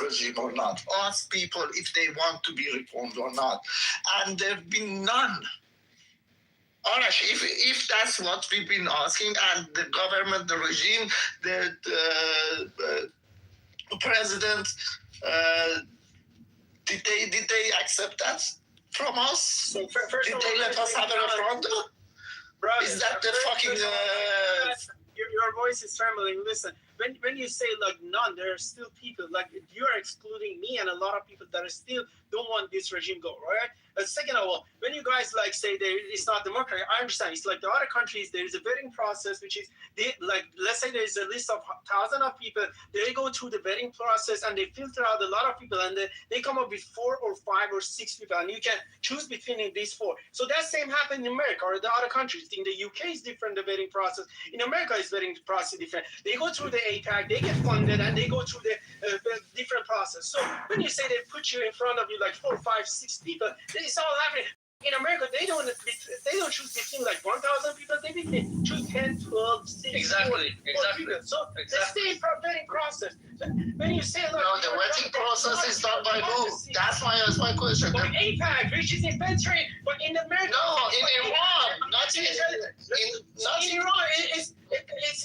regime or not. Ask people if they want to be reformed or not. And there have been none. Arash, if that's what we've been asking, and the government, the regime, the president, did they accept that from us? So first did they let us have a referendum? Is that the fucking... Your voice is trembling. Listen, when you say like none, there are still people, like you are excluding me and a lot of people that are still don't want this regime go, right? But second of all, when you guys like say it's not democratic, I understand. It's like the other countries, there is a vetting process, which is like, let's say there is a list of 1,000 of people. They go through the vetting process and they filter out a lot of people, and they come up with 4 or 5 or 6 people, and you can choose between these 4. So that same happened in America or the other countries. In the UK is different, the vetting process. In America is vetting process different. They go through the APAC, they get funded, and they go through the different process. So when you say they put you in front of you like 4, 5, 6 people, it's all happening. In America, they don't choose between like 1,000 people. They choose 10, 12, 6, exactly. 4 people. So the same vetting process. When you say like, no, the vetting process is done by who? That's my question. But APAC, which is infantry, but in America, no, in Iran, not in Iran, it's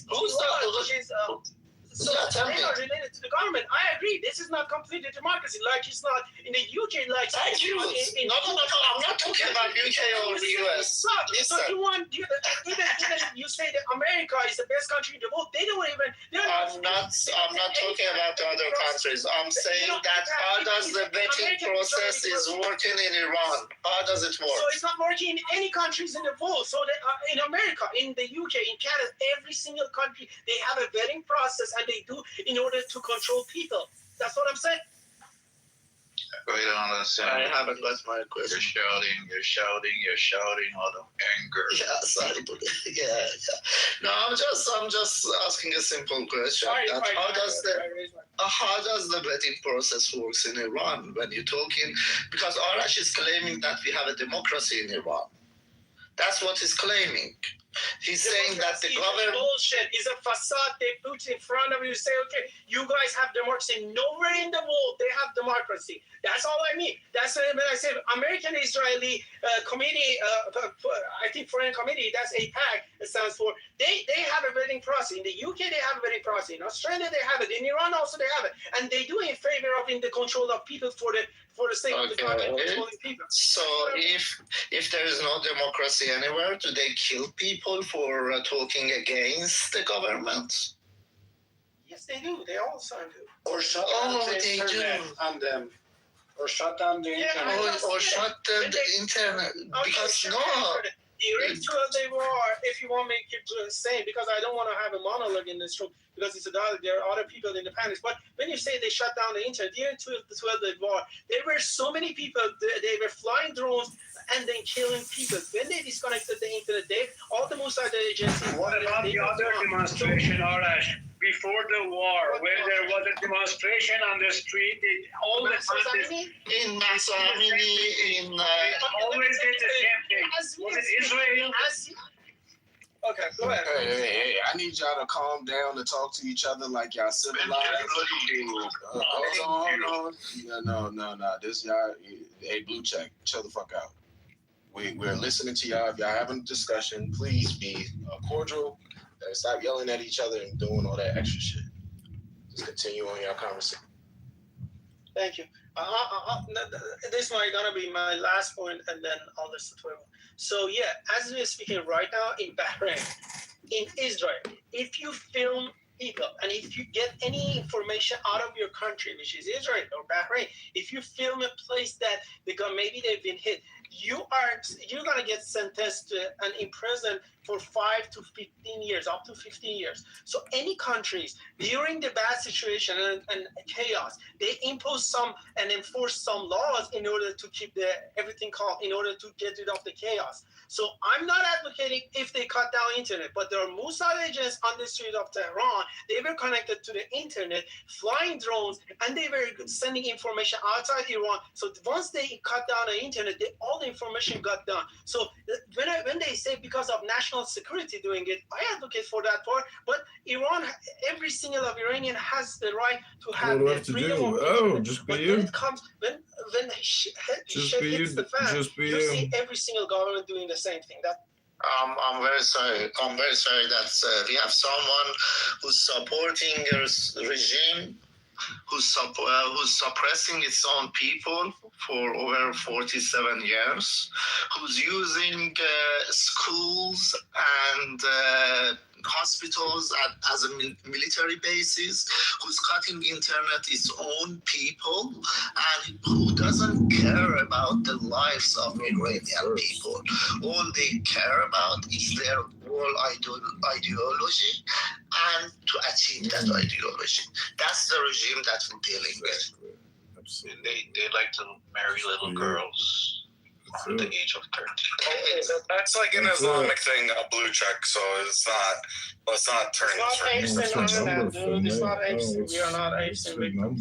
who's that? So they are related to the government. I agree. This is not completely democracy. Like it's not in the UK. Like thank you. No, I'm not talking about UK or the US. So you want even you say that America is the best country in the world. They don't even. I'm not talking about the other countries. I'm saying that how does the vetting process is working in Iran? How does it work? So it's not working in any countries in the world. So in America, in the UK, in Canada, every single country they have a vetting process, and they do in order to control people. That's what I'm saying. We don't understand. I haven't got my question. You're shouting out of anger. Yeah, sorry, but yeah. No, I'm just asking a simple question. How does the vetting process works in Iran when you're talking? Because Arash is claiming that we have a democracy in Iran. That's what he's claiming. He's saying that the government... bullshit is a facade they put in front of you. Say, okay, you guys have democracy. Nowhere in the world they have democracy. That's all I mean. That's when I say American-Israeli committee, I think foreign committee, that's APAC, it stands for. They have a vetting process. In the UK, they have a vetting process. In Australia, they have it. In Iran, also, they have it. And they do in favor of in the control of people for the sake of the country, controlling people. So if there is no democracy anywhere, do they kill people for talking against the government? Yes, they do. They also do. Or shut down the internet on them. Or shut down the internet. Or shut down the internet. Because The ritual they were, if you want me to keep saying, because I don't want to have a monologue in this room, because it's a dialogue, there are other people in the panels. But when you say they shut down the internet, during 12 they war, there were so many people, they were flying drones and then killing people. When they disconnected the internet, all the Mossad agencies... What about the other demonstration, Arash? Before the war, when there was a demonstration on the street, all the time in Masa Amini, always did the same thing. Was it Israel? Okay, go ahead. Hey, I need y'all to calm down and talk to each other like y'all civilized. Hold on. No. This y'all, hey, Blue Check, chill the fuck out. We're listening to y'all. If y'all having a discussion, please be cordial. Stop yelling at each other and doing all that extra shit. Just continue on your conversation. Thank you. This might gonna be my last point, and then I'll listen to it. So yeah, as we're speaking right now in Bahrain, in Israel, if you film people and if you get any information out of your country, which is Israel or Bahrain, if you film a place that maybe they've been hit, you're gonna get sentenced to and imprisoned for 5 to 15 years, up to 15 years. So any countries during the bad situation and chaos, they impose some and enforce some laws in order to keep everything calm, in order to get rid of the chaos. So I'm not advocating if they cut down internet, but there are Mossad agents on the street of Tehran. They were connected to the internet, flying drones, and they were sending information outside Iran. So once they cut down the internet, they all the information got done. So when they say because of national security doing it, I advocate for that part. But Iran, every single of Iranian has the right to have the freedom of Oh, just be but you. when it comes, when shit hits the fan, you see every single government doing the same thing. That I'm very sorry. I'm very sorry that we have someone who's supporting a regime who's suppressing its own people for over 47 years, who's using schools and hospitals as a military bases, who's cutting internet its own people, and who doesn't care about the lives of Iranian people. All they care about is their whole ideology and to achieve that ideology. That's the regime that we're dealing with. They like to marry little girls under the age of 13. That's like an Islamic thing, a blue check. So let's not turn it's this. not apes and dude. It's not apes. We are not apes and victims.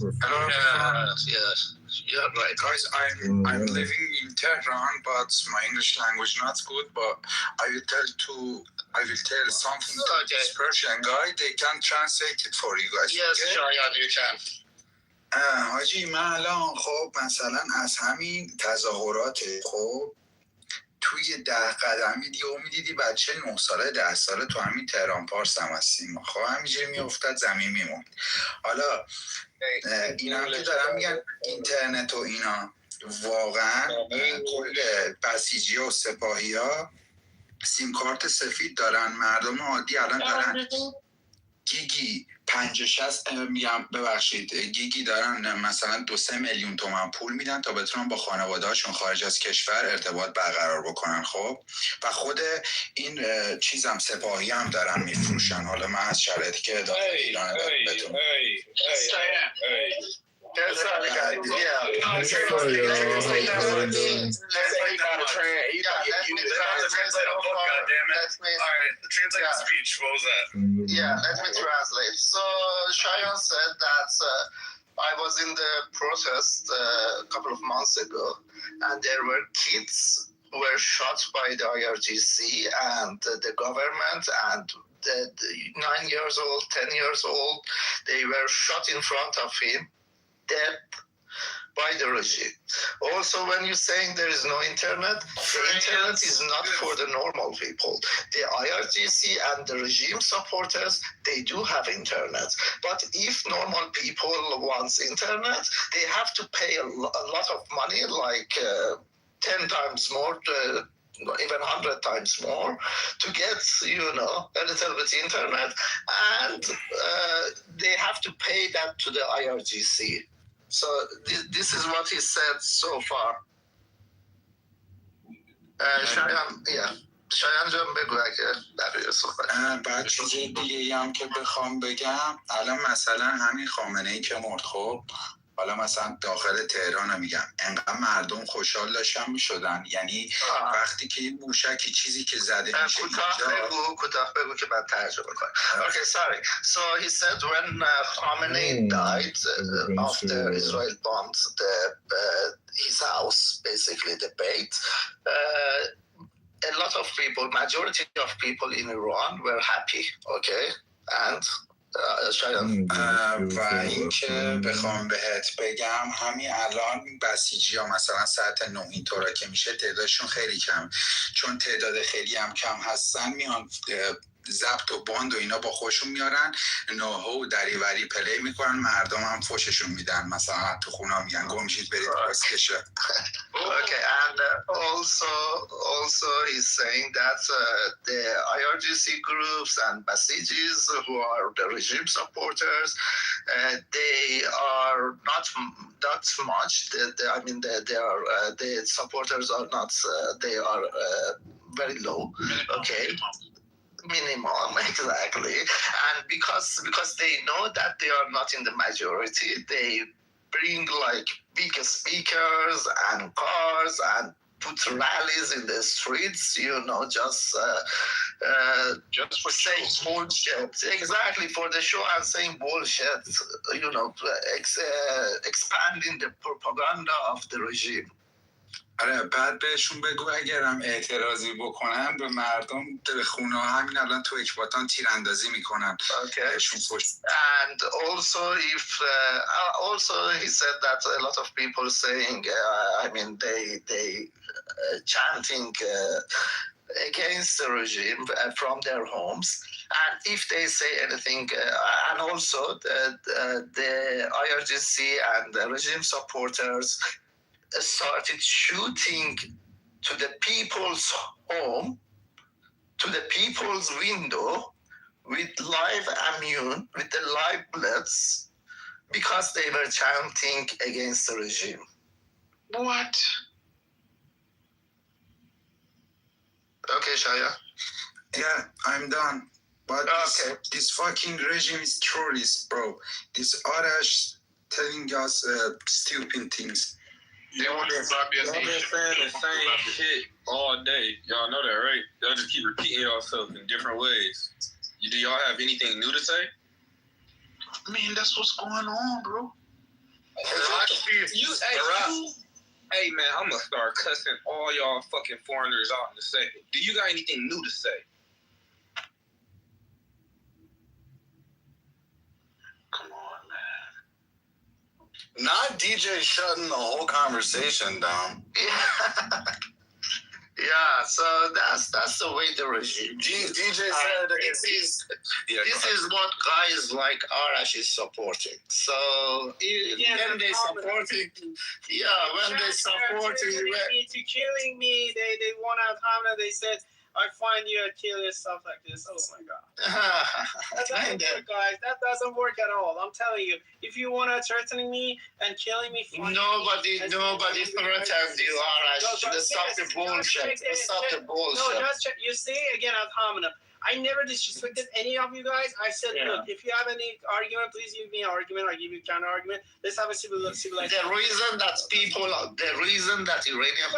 You're right. Guys, I'm living in Tehran, but my English language not good. But I will tell something to this Persian guy. They can translate it for you guys. Yes, Shayan, you can. حاجی من الان خب مثلا از همین تظاهرات خب توی 10 قدمی دیگه میدیدی بچه 9 ساله 10 ساله تو همین تهران پارس هم هستیم خب همینجوری میافتاد زمین میموند. حالا اینا هم که دارن میگن اینترنت و اینا واقعا کل بسیجی و سپاهی ها سیم کارت سفید دارن، مردم عادی الان دارن گیگی 50-60 میگم ببخشید گیگی دارن مثلا 2-3 میلیون تومان پول میدن تا بتونن با خانواده هاشون خارج از کشور ارتباط برقرار بکنن. خب و خود این چیزم سپاهی هم دارن میفروشن. حالا من از شرایطی که داخل ایران دارم بهتون Let me translate. So Shayan said that I was in the protest a couple of months ago, and there were kids who were shot by the IRGC and the government, and the 9 years old, 10 years old, they were shot in front of him, dead by the regime. Also, when you're saying there is no internet, the internet is not for the normal people. The IRGC and the regime supporters, they do have internet. But if normal people want internet, they have to pay a lot of money, like 10 times more, even 100 times more, to get, a little bit internet. And they have to pay that to the IRGC. So this is what he said so far. شایان جان بگو اگه بقیه صحبت. بعد چیز دیگه هم که بخوام بگم الان مثلا همین خامنه‌ای که مرد خب حالا مثلا داخل تهران رو میگم انقدر مردم خوشحال داشتن میشدن یعنی وقتی که این موشکی چیزی که زده میشه کوتاه بگو که بعد ترجمه کنم. Okay, sorry. So he said when Khamenei died after Israel bombed his house, basically the Beit, a lot of people, majority of people in Iran were happy, okay? And و این که بخوام بهت بگم همین الان بسیجی ها مثلا ساعت 9 اینطورا که میشه تعدادشون خیلی کم، چون تعداد خیلی هم کم هستن میان ضبط و باند و اینا با خودشون میارن نوحه و دریوری پلی میکنن، مردم هم فوششون میدن، مثلا تو خونه میگن گم شید برید کسکشه. Okay, and also he's saying that the IRGC groups and Basijis who are the regime supporters, they are not much. The supporters are not. They are very low. Okay. Minimum, exactly. And because they know that they are not in the majority, they bring like big speakers and cars and put rallies in the streets, just for saying bullshit. Exactly, for the show and saying bullshit, expanding the propaganda of the regime. آره بعد بهشون بگو اگرم اعتراضی بکنن به مردم به خونه همین الان تو اکباتان تیراندازی میکنن. Okay. بهشون پشت. And also, if also he said that a lot of people saying, I mean, they chanting against the regime from their homes, and if they say anything, and also the IRGC and the regime supporters started shooting to the people's home, to the people's window, with live ammunition, with the live bullets, because they were chanting against the regime. What? Okay, Shaya. Yeah, I'm done. But Okay. this fucking regime is terrorist, bro. This Arash telling us stupid things. They want to stop your Y'all been nation. saying the same shit all day. Y'all know that, right? Y'all just keep repeating yourself in different ways. Do y'all have anything new to say? I mean, that's what's going on, bro. Hey man, I'm gonna start cussing all y'all fucking foreigners out in a second. Do you got anything new to say? Come on, man. Not DJ shutting the whole conversation down. Yeah, so that's the way the regime. DJ said this is what guys like Arash is supporting. So when they supporting, when they supporting, to killing me, they want to have they said, I find you a killer, stuff like this. Oh my God. That doesn't work, guys. That doesn't work at all. I'm telling you. If you want to threaten me and killing me, nobody threatens you, Arash. Stop the bullshit. Stop the bullshit. No, just check. You say again, Alhamdulillah. I never disrespected any of you guys. I said, look, if you have any argument, please give me an argument. I'll give you a counter argument. Let's have a civilization. The reason that Iranian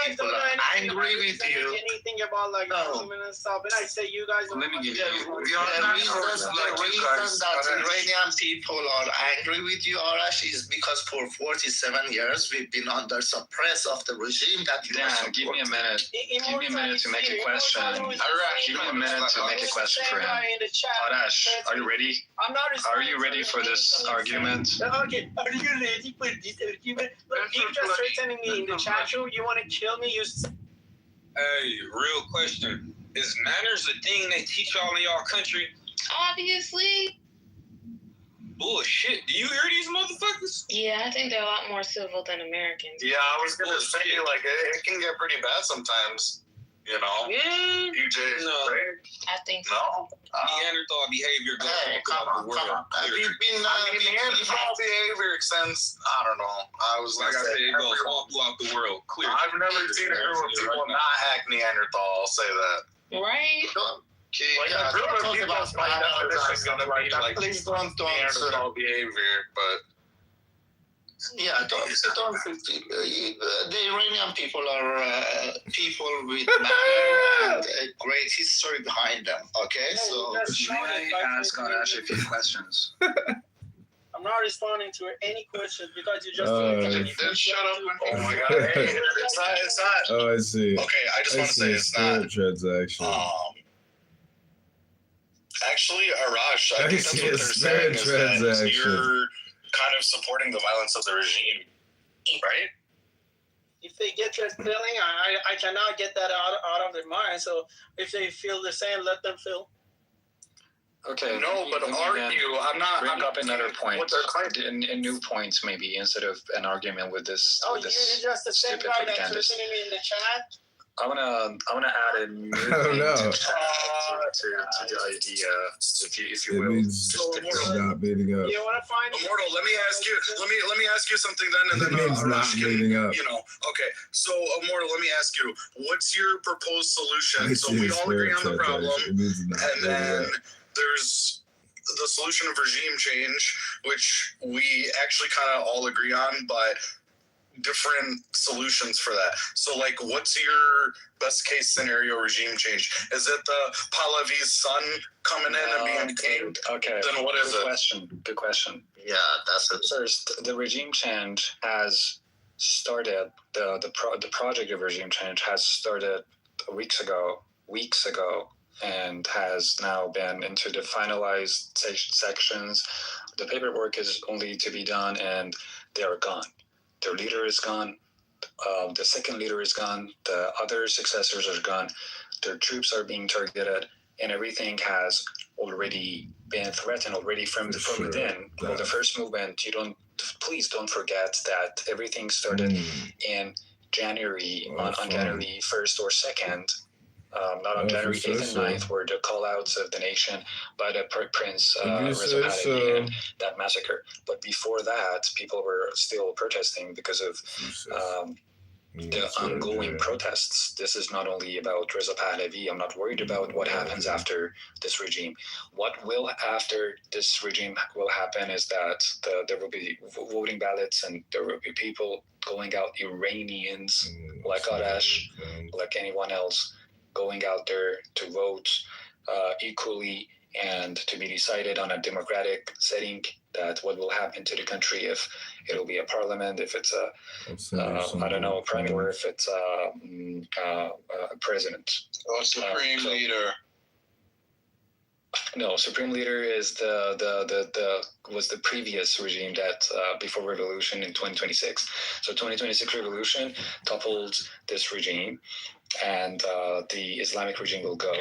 people are angry with you. Anything about like argument and stuff, and I say you guys. Let me give you. The reason that Iranian people are angry with you, Arash, is because for 47 years we've been under suppress of the regime that you are give me a minute. Give me a minute to make a question. Arash, give me a minute to make a question for him. Arash, are you ready? I'm not. Are you ready for this argument? Okay, are you ready for this argument? Look, you just threatening me in the chat room. You want to kill me? Hey, real question. Is manners a thing they teach y'all in y'all country? Obviously. Bullshit. Do you hear these motherfuckers? Yeah, I think they're a lot more civil than Americans. Yeah, I was going to say, like, it can get pretty bad sometimes. You know? Yeah. DJ, no. right? I think so. No? Neanderthal behavior goes Hey, come on. Neanderthal behavior extends, I don't know. I was like I said, it goes all throughout the world. Clear. I've never seen a group of people not hack Neanderthal, I'll say that. Right? Okay, like a group of people by definition is going to be like Neanderthal behavior, but... Yeah, the Iranian people are people with manner and a great history behind them. Okay, so may I ask Arash a few questions? I'm not responding to any questions because you just then shut up. Oh my God! Hey, it's not. Oh, I see. Okay, I just want to say it's not transaction. Actually, Arash, I think that's what they're saying is that you're kind of supporting the violence of the regime, right? If they get that feeling, I cannot get that out of their mind. So if they feel the same, let them feel. Okay. No, but argue. I'm not. Bring up another point. In new points, maybe instead of an argument with this. Oh, with you're this just the same guy that's listening me in the chat. I wanna add a new thing to the idea, if you will. Not meeting up. You want to find Immortal, let me ask you something then, and then means not meeting up. You know, okay. So Immortal, let me ask you, what's your proposed solution? So we all agree on the problem, and then there's the solution of regime change, which we actually kind of all agree on, but different solutions for that. So like, what's your best case scenario regime change? Is it the Pahlavi's son coming in and being king? Okay. Then what is it? Good question. yeah, that's it. First, the regime change has started, the project of regime change has started weeks ago, and has now been into the finalized sections. The paperwork is only to be done, and they are gone. Their leader is gone. The second leader is gone. The other successors are gone. Their troops are being targeted, and everything has already been threatened already from within. Well, the first movement, please don't forget that everything started in January, on January 1st or 2nd. Not on January 8th and 9th, were the call-outs of the nation by the Prince Reza Pahlavi and that massacre. But before that, people were still protesting because of the ongoing protests. This is not only about Reza Pahlavi. I'm not worried about what happens after this regime. What will after this regime will happen is that there will be voting ballots, and there will be people going out, Iranians like Arash, like anyone else, going out there to vote equally and to be decided on a democratic setting, that what will happen to the country, if it'll be a parliament, if it's a prime minister, if it's a president. Or supreme leader. No, supreme leader is was the previous regime that before revolution in 2026. So 2026 revolution toppled this regime, and the Islamic regime will go.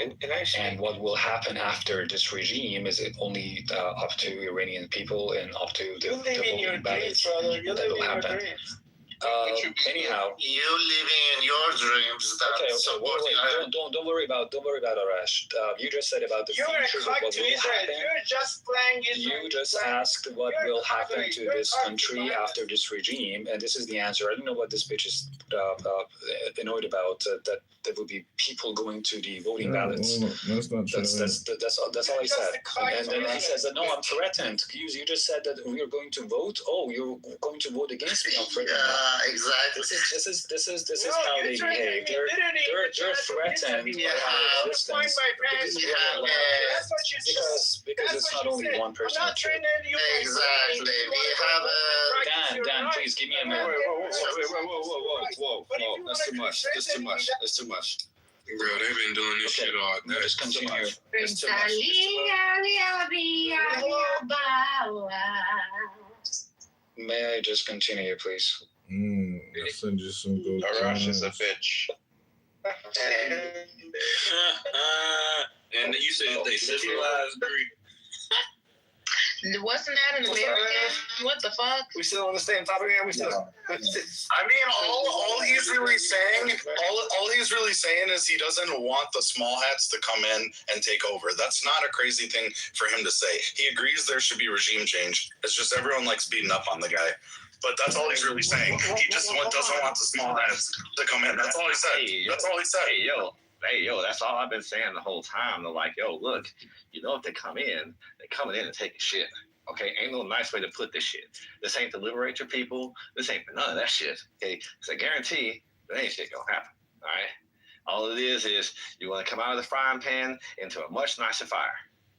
And what will happen after this regime is it only up to Iranian people and up to the voting ballots that will happen. Anyhow, you living in your dreams. Don't worry about Arash. You just said about the future of what will happen. You just asked what will happen to this country after this regime, and this is the answer. I don't know what this bitch is annoyed about. That there will be people going to the voting ballots. That's all I said. And then he says that no, I'm threatened. You just said that we are going to vote. Oh, you're going to vote against me. I'm threatened. Exactly. This is how they behave. They're threatened by our existence because it's not only one person. Exactly. We have a Dan, please give me a minute. Whoa. That's too much. Bro, they've been doing this shit all day. Just continue. It's too much. May I just continue, please? I send you some good Arash is a bitch. And you said they civilized Greek. Wasn't that an American? What the fuck? We still on the same topic, man. We still. I mean, all he's really saying is he doesn't want the small hats to come in and take over. That's not a crazy thing for him to say. He agrees there should be regime change. It's just everyone likes beating up on the guy. But that's all he's really saying. He just doesn't want the small hats to come in. That's all he said. That's all he said. Hey, yo, that's all I've been saying the whole time. They're like, yo, look, if they come in, they're coming in and taking shit. Okay, ain't no nice way to put this shit. This ain't to liberate your people. This ain't for none of that shit. Okay, because I guarantee that ain't shit gonna happen. All right, all it is you want to come out of the frying pan into a much nicer fire.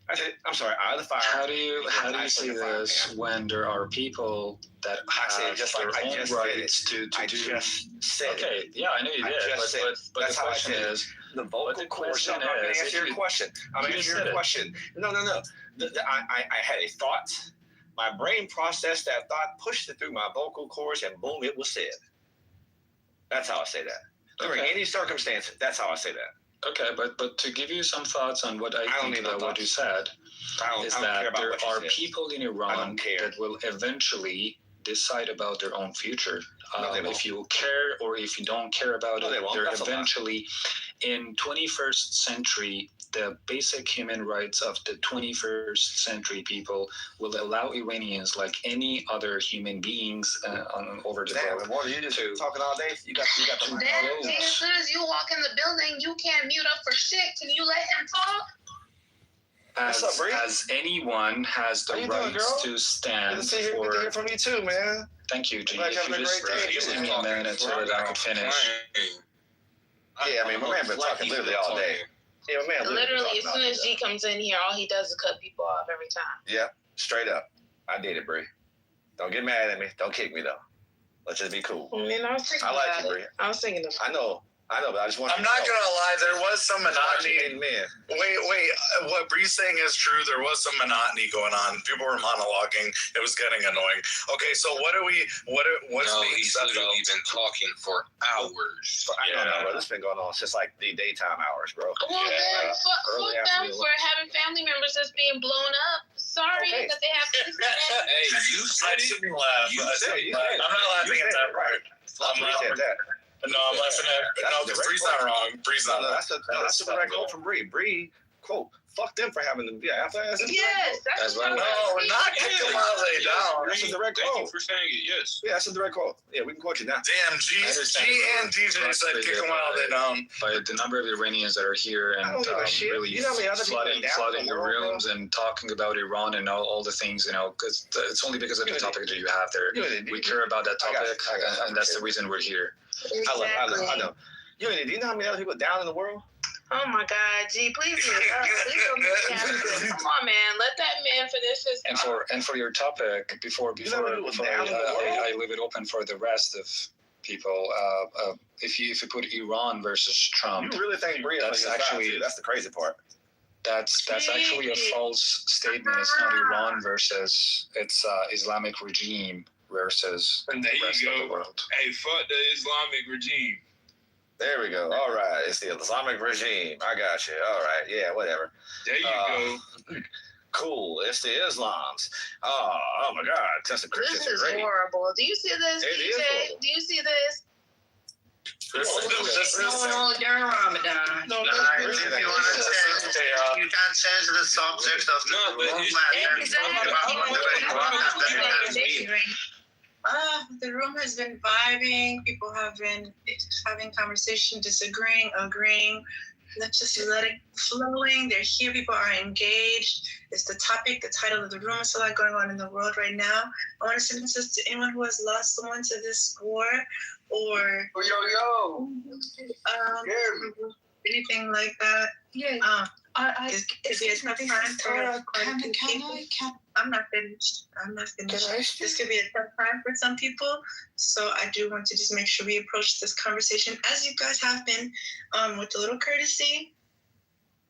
That's it. I'm sorry, out of the fire. How do you see this when there are people that have their own rights to do? I just said it. Okay, yeah, I know you did. But the question is, the vocal cords. I'm going to answer your question. I'm going to answer your question. No. I had a thought. My brain processed that thought, pushed it through my vocal cords, and boom, it was said. That's how I say that. During any circumstance, that's how I say that. Okay, but to give you some thoughts on what I think about what you said, is that there are people in Iran that will eventually decide about their own future. If you care or if you don't care about it, they're eventually in 21st century. The basic human rights of the 21st century people will allow Iranians, like any other human beings over the globe. What are you just talking all day? You got the mic. Then, as soon as you walk in the building, you can't mute up for shit. Can you let him talk? As anyone has the rights to stand Good to hear from you too, man. Thank you, G. If you just give me a minute so that I could finish. Yeah, I mean, my man been talking literally all day. Yeah, man. Literally, as soon as G comes in here, all he does is cut people off every time. Yep, straight up. I did it, Bree. Don't get mad at me. Don't kick me, though. Let's just be cool. I mean, I was thinking I like about you, it. I was thinking about it. I know, but I just want. I'm not gonna lie, there was some monotony. Man. Wait, what Bree's saying is true. There was some monotony going on. People were monologuing. It was getting annoying. Okay, so what's being he's said though? literally been talking for hours. I don't know, bro. This has been going on since like the daytime hours, bro. Well, then fuck them for having family members that's being blown up. Sorry that they have to. Hey, you said it. Laugh. You said it. I'm not laughing at that part. I'm laughing at that. No, I'm laughing at because Bree's not wrong. Bree's not wrong. That's a direct quote from Bree. Bree, quote, fuck them for having them. Yeah, Yes, that's what No, we're not kicking them while they down. That's a direct Thank quote. you for saying it. Yes. Yeah, that's a direct quote. Yeah, we can quote you now. Damn, G and DJ said kick them while they down. By the number of Iranians that are here and really flooding the rooms and talking about Iran and all the things, because it's only because of the topic that you have there. We care about that topic, and that's the reason we're here. Exactly. I know. Do you know how many other people down in the world? Oh my God, G, please do it. Come on, man. Let that man finish his. And for your topic, before I leave it open for the rest of people, if you put Iran versus Trump, you really think that's the crazy part. That's actually a false statement. It's not Iran versus Islamic regime versus and there the rest you go. of the world. Hey, fuck the Islamic regime. There we go. All right. It's the Islamic regime. I got you. All right. Yeah, whatever. There you go. Cool. It's the Islams. Oh my God. That's a Christian. This is horrible. Do you see this, DJ? Do you see this? Going on during Ramadan. No, if you want to change, you can't change the subject of the room. The room has been vibing. People have been having conversation, disagreeing, agreeing. Let's just let it flowing. They're here. People are engaged. It's the topic, the title of the room. It's a lot going on in the world right now. I want to send this to anyone who has lost someone to this war or anything like that. Yeah. I'm not finished. This could be a tough time for some people. So I do want to just make sure we approach this conversation as you guys have been, with a little courtesy.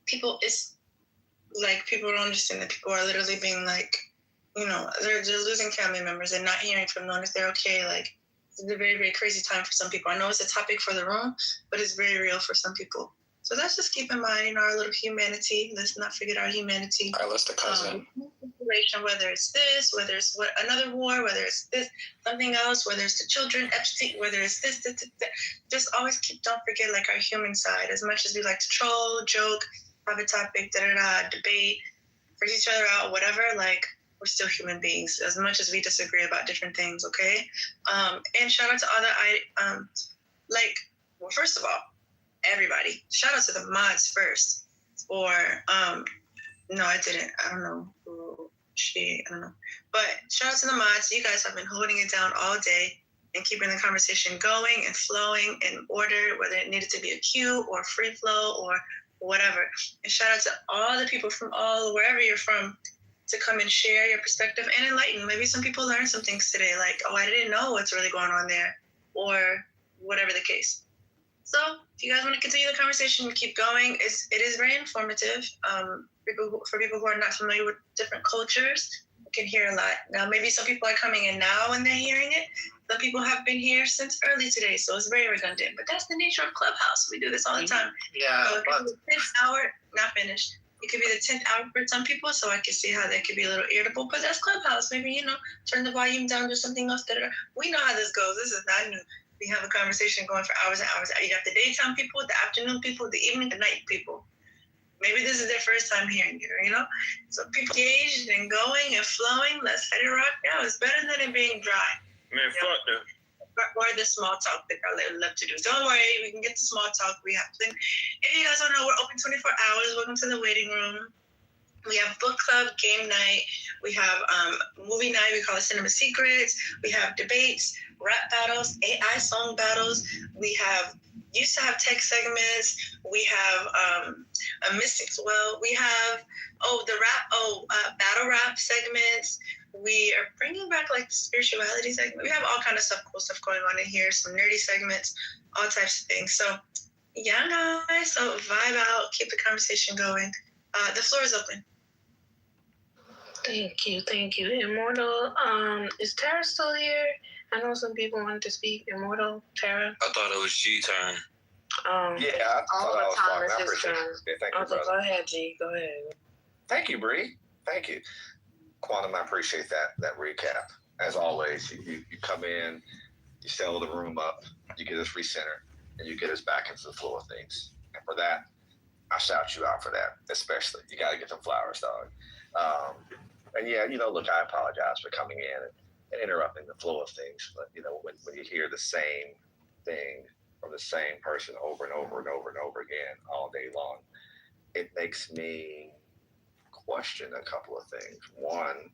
People don't understand that people are literally being like, they're losing family members and not hearing from them if they're okay. Like, it's a very, very crazy time for some people. I know it's a topic for the room, but it's very real for some people. So let's just keep in mind our little humanity. Let's not forget our humanity. Our list of cousin. Whether it's this, whether it's another war, whether it's this, something else, whether it's the children, Epstein, whether it's this. Just always don't forget like our human side. As much as we like to troll, joke, have a topic, debate, freak each other out, whatever, like we're still human beings. As much as we disagree about different things, okay? And shout out to other, first of all, everybody. Shout out to the mods first. Or, no, I didn't. I don't know who I don't know. But shout out to the mods. You guys have been holding it down all day and keeping the conversation going and flowing in order, whether it needed to be a queue or free flow or whatever. And shout out to all the people from wherever you're from to come and share your perspective and enlighten. Maybe some people learned some things today, like, I didn't know what's really going on there, or whatever the case. So if you guys want to continue the conversation, keep going. It is very informative. For people who are not familiar with different cultures, you can hear a lot. Now, maybe some people are coming in now and they're hearing it. Some people have been here since early today, so it's very redundant. But that's the nature of Clubhouse. We do this all the time. Yeah. So it could be the 10th hour, not finished. It could be the 10th hour for some people, so I can see how that could be a little irritable. But that's Clubhouse. Maybe, turn the volume down, do something else. We know how this goes. This is not new. We have a conversation going for hours and hours. You got the daytime people, the afternoon people, the evening, the night people. Maybe this is their first time hearing you, So people engaged and going and flowing. Let's let it rock now. It's better than it being dry. Man, fuck that. Or the small talk that I love to do. Don't worry, we can get the small talk. We have to. If you guys don't know, we're open 24 hours. Welcome to the waiting room. We have book club, game night. We have movie night. We call it Cinema Secrets. We have debates, rap battles, AI song battles. We used to have tech segments. We have a Mystics Well. We have battle rap segments. We are bringing back like the spirituality segment. We have all kind of cool stuff going on in here. Some nerdy segments, all types of things. So yeah, guys. So vibe out. Keep the conversation going. The floor is open. Thank you. Immortal, is Tara still here? I know some people wanted to speak. Immortal, Tara? I thought it was G turn. Yeah, all the time it's his turn. Yeah, thank you, brother. Go ahead, G. Go ahead. Thank you, Bree. Thank you. Quantum, I appreciate that recap. As always, you come in, you settle the room up, you get us recentered, and you get us back into the flow of things. And for that, I shout you out for that, especially. You got to get them flowers, dog. And yeah, look, I apologize for coming in and interrupting the flow of things. But, when you hear the same thing from the same person over and over and over and over again all day long, it makes me question a couple of things. One,